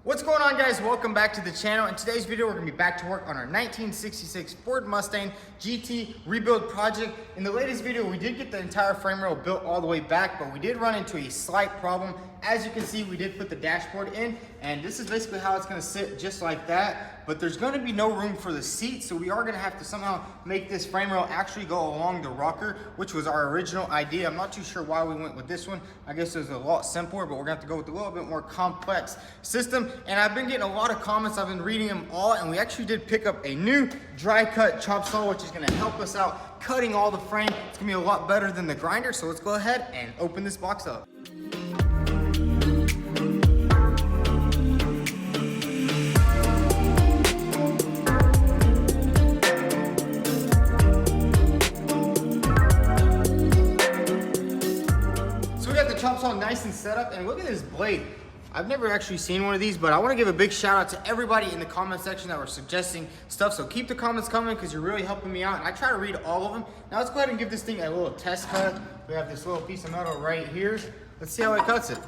What's going on, guys? Welcome back to the channel. In today's video, we're gonna be back to work on our 1966 Ford Mustang GT rebuild project. In the latest video, we did get the entire frame rail built all the way back, but we did run into a slight problem. As you can see, we did put the dashboard in, and this is basically how it's gonna sit, just like that. But there's gonna be no room for the seat, so we are gonna have to somehow make this frame rail actually go along the rocker, which was our original idea. I'm not too sure why we went with this one. I guess it was a lot simpler, but we're gonna have to go with a little bit more complex system. And I've been getting a lot of comments, I've been reading them all, and we actually did pick up a new dry cut chop saw, which is gonna help us out cutting all the frame. It's gonna be a lot better than the grinder, so let's go ahead and open this box up. Chop saw nice and set up, and look at this blade. I've never actually seen one of these, but I want to give a big shout out to everybody in the comment section that were suggesting stuff. So keep the comments coming because you're really helping me out, and I try to read all of them. Now let's go ahead and give this thing a little test cut. We have this little piece of metal right here. Let's see how it cuts it.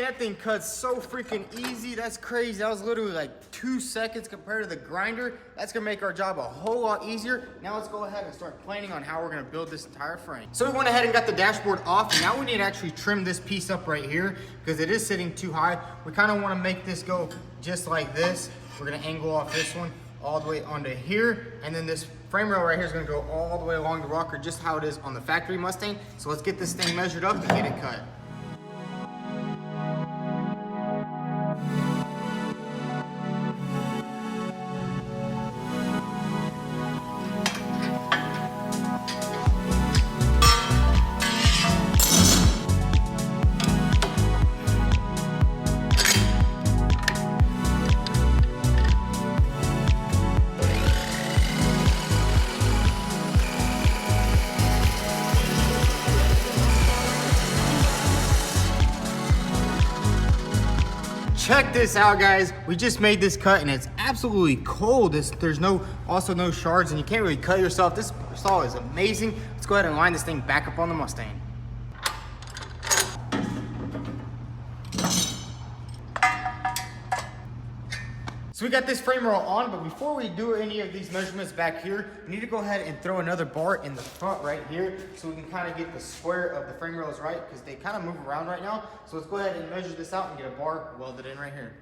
That thing cuts so freaking easy. That's crazy. That was literally like 2 seconds compared to the grinder. That's gonna make our job a whole lot easier. Now let's go ahead and start planning on how we're gonna build this entire frame. So we went ahead and got the dashboard off, and now we need to actually trim this piece up right here because it is sitting too high. We kind of want to make this go just like this. We're gonna angle off this one all the way onto here, and then this frame rail right here is gonna go all the way along the rocker, just how it is on the factory Mustang. So let's get this thing measured up and get it cut. Check this out, guys. We just made this cut and it's absolutely cold. There's also no shards, and you can't really cut yourself. This saw is amazing. Let's go ahead and line this thing back up on the Mustang. So we got this frame rail on, but before we do any of these measurements back here, we need to go ahead and throw another bar in the front right here so we can kind of get the square of the frame rails right, because they kind of move around right now. So let's go ahead and measure this out and get a bar welded in right here.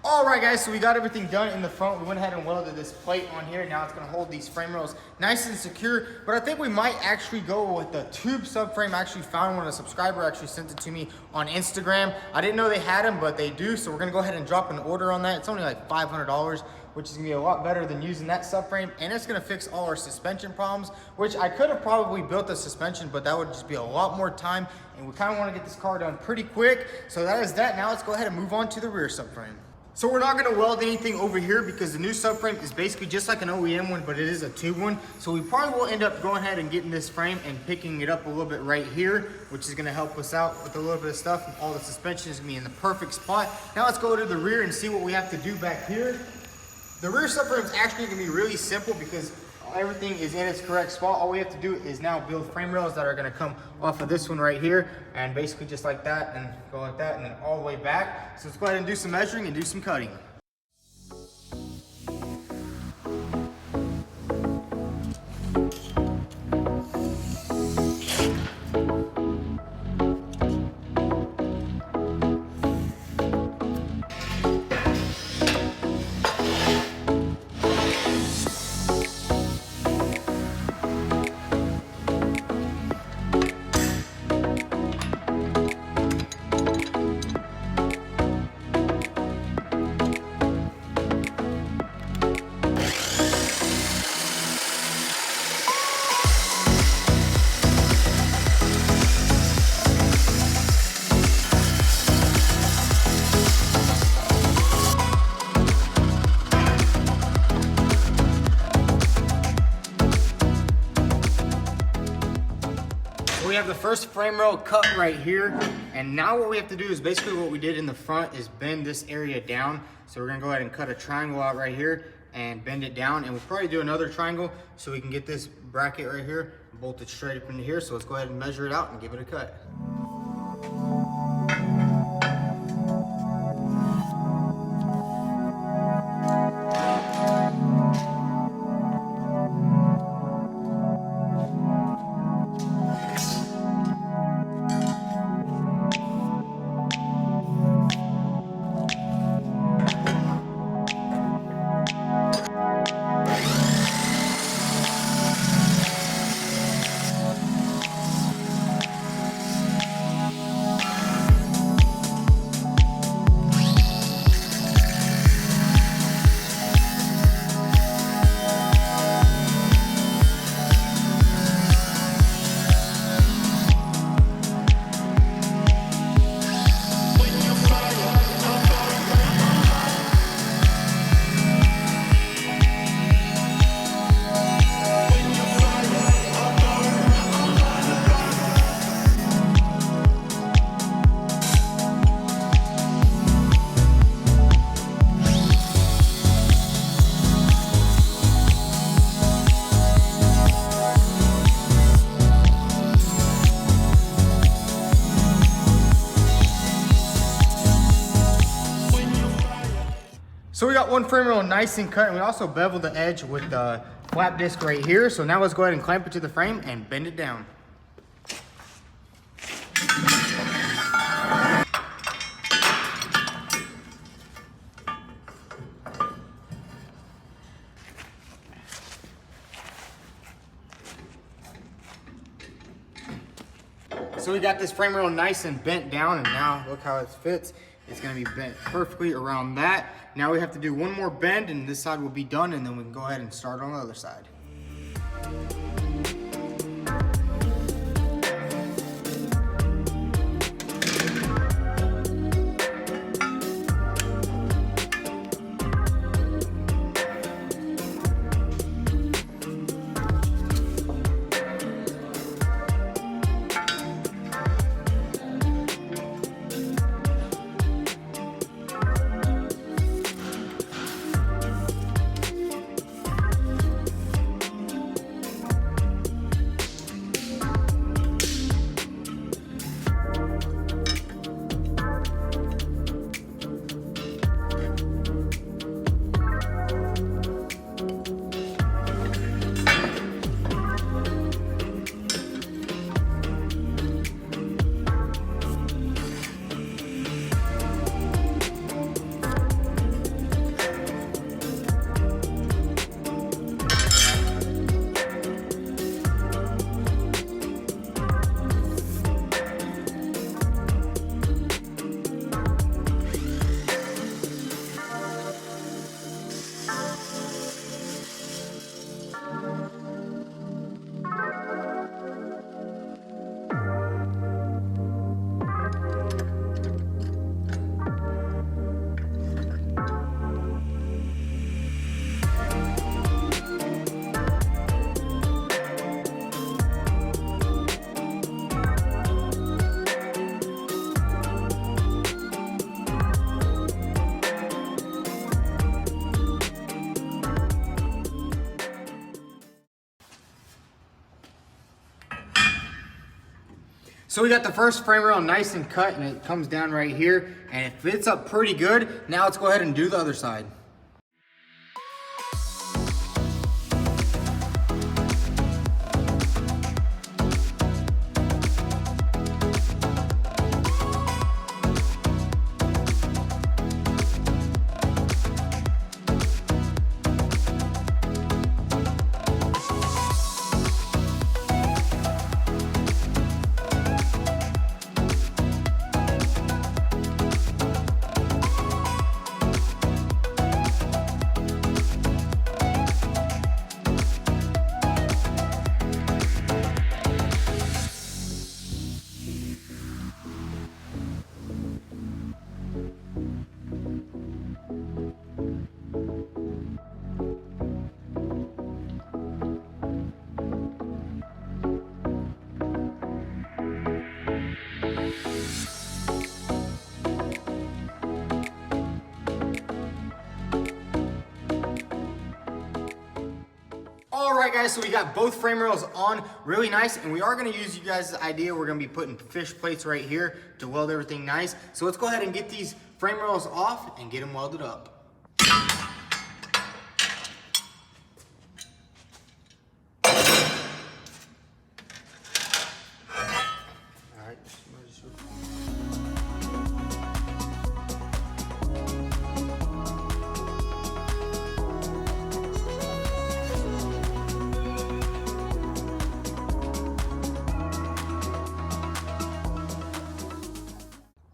Alright guys, so we got everything done in the front. We went ahead and welded this plate on here. Now it's going to hold these frame rails nice and secure. But I think we might actually go with the tube subframe. I actually found one. A subscriber actually sent it to me on Instagram. I didn't know they had them, but they do. So we're going to go ahead and drop an order on that. It's only like $500, which is going to be a lot better than using that subframe. And it's going to fix all our suspension problems, which I could have probably built a suspension, but that would just be a lot more time. And we kind of want to get this car done pretty quick. So that is that. Now let's go ahead and move on to the rear subframe. So we're not gonna weld anything over here because the new subframe is basically just like an OEM one, but it is a tube one. So we probably will end up going ahead and getting this frame and picking it up a little bit right here, which is gonna help us out with a little bit of stuff. All the suspension is gonna be in the perfect spot. Now let's go to the rear and see what we have to do back here. The rear subframe is actually gonna be really simple because everything is in its correct spot. All we have to do is now build frame rails that are gonna come off of this one right here, and basically just like that, and go like that, and then all the way back. So let's go ahead and do some measuring and do some cutting. we have the first frame rail cut right here. And now what we have to do is basically what we did in the front is bend this area down. So we're gonna go ahead and cut a triangle out right here and bend it down. And we'll probably do another triangle so we can get this bracket right here bolted straight up into here. So let's go ahead and measure it out and give it a cut. So we got one frame rail nice and cut, and we also beveled the edge with the flap disc right here. So now let's go ahead and clamp it to the frame and bend it down. So we got this frame rail nice and bent down, and now look how it fits. It's gonna be bent perfectly around that. Now we have to do one more bend and this side will be done, and then we can go ahead and start on the other side. So we got the first frame rail nice and cut, and it comes down right here and it fits up pretty good. Now let's go ahead and do the other side. right, guys, so we got both frame rails on really nice, and we are gonna use you guys' idea. We're gonna be putting fish plates right here to weld everything nice. So let's go ahead and get these frame rails off and get them welded up.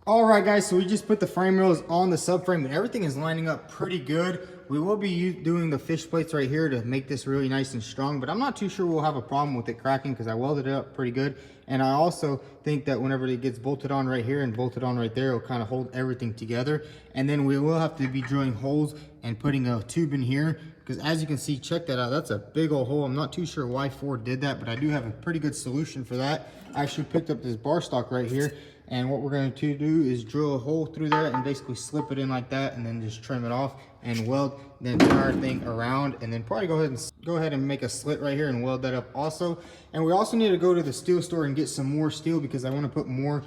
All right, guys, so we just put the frame rails on the subframe and everything is lining up pretty good. We will be doing the fish plates right here to make this really nice and strong, but I'm not too sure we'll have a problem with it cracking because I welded it up pretty good. And I also think that whenever it gets bolted on right here and bolted on right there, it'll kind of hold everything together. And then we will have to be drilling holes and putting a tube in here because as you can see, check that out, that's a big old hole. I'm not too sure why Ford did that, but I do have a pretty good solution for that. I actually picked up this bar stock right here, and what we're going to do is drill a hole through there and basically slip it in like that and then just trim it off and weld the entire thing around, and then probably go ahead and make a slit right here and weld that up also. And we also need to go to the steel store and get some more steel because I want to put more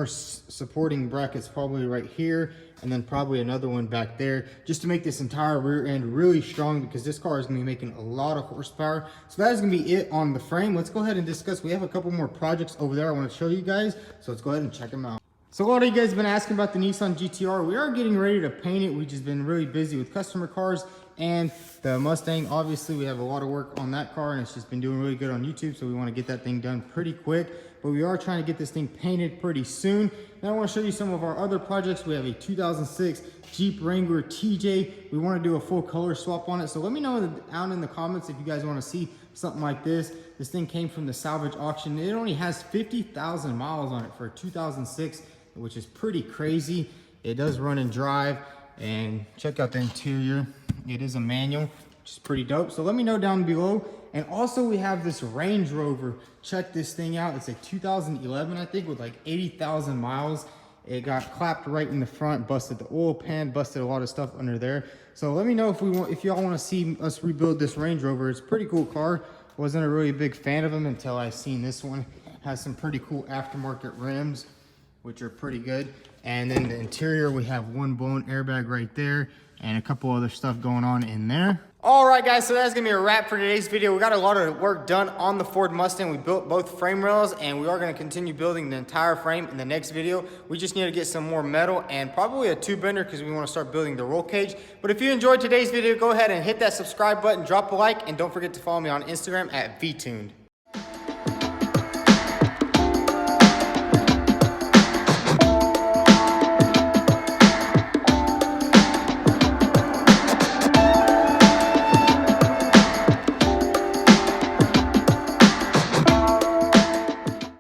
supporting brackets probably right here, and then probably another one back there, just to make this entire rear end really strong because this car is going to be making a lot of horsepower. So that is going to be it on the frame. Let's go ahead and discuss. We have a couple more projects over there I want to show you guys, so let's go ahead and check them out. So a lot of you guys have been asking about the Nissan GTR. We are getting ready to paint it. We've just been really busy with customer cars and the Mustang. Obviously, we have a lot of work on that car and it's just been doing really good on YouTube, so we want to get that thing done pretty quick. But we are trying to get this thing painted pretty soon. Now I want to show you some of our other projects. We have a 2006 Jeep Wrangler TJ. We want to do a full color swap on it. So let me know down in the comments if you guys want to see something like this. This thing came from the salvage auction. It only has 50,000 miles on it for a 2006, which is pretty crazy. It does run and drive, and check out the interior. It is a manual, which is pretty dope. So let me know down below. And also we have this Range Rover. Check this thing out. It's a 2011, I think, with like 80,000 miles. It got clapped right in the front, busted the oil pan, busted a lot of stuff under there. So let me know if y'all want to see us rebuild this Range Rover. It's a pretty cool car. Wasn't a really big fan of them until I seen this one. Has some pretty cool aftermarket rims, which are pretty good. And then the interior, we have one blown airbag right there and a couple other stuff going on in there. All right, guys, so that's gonna be a wrap for today's video. We got a lot of work done on the Ford Mustang. We built both frame rails, and we are gonna continue building the entire frame in the next video. We just need to get some more metal and probably a tube bender because we wanna start building the roll cage. But if you enjoyed today's video, go ahead and hit that subscribe button, drop a like, and don't forget to follow me on Instagram at vTuned.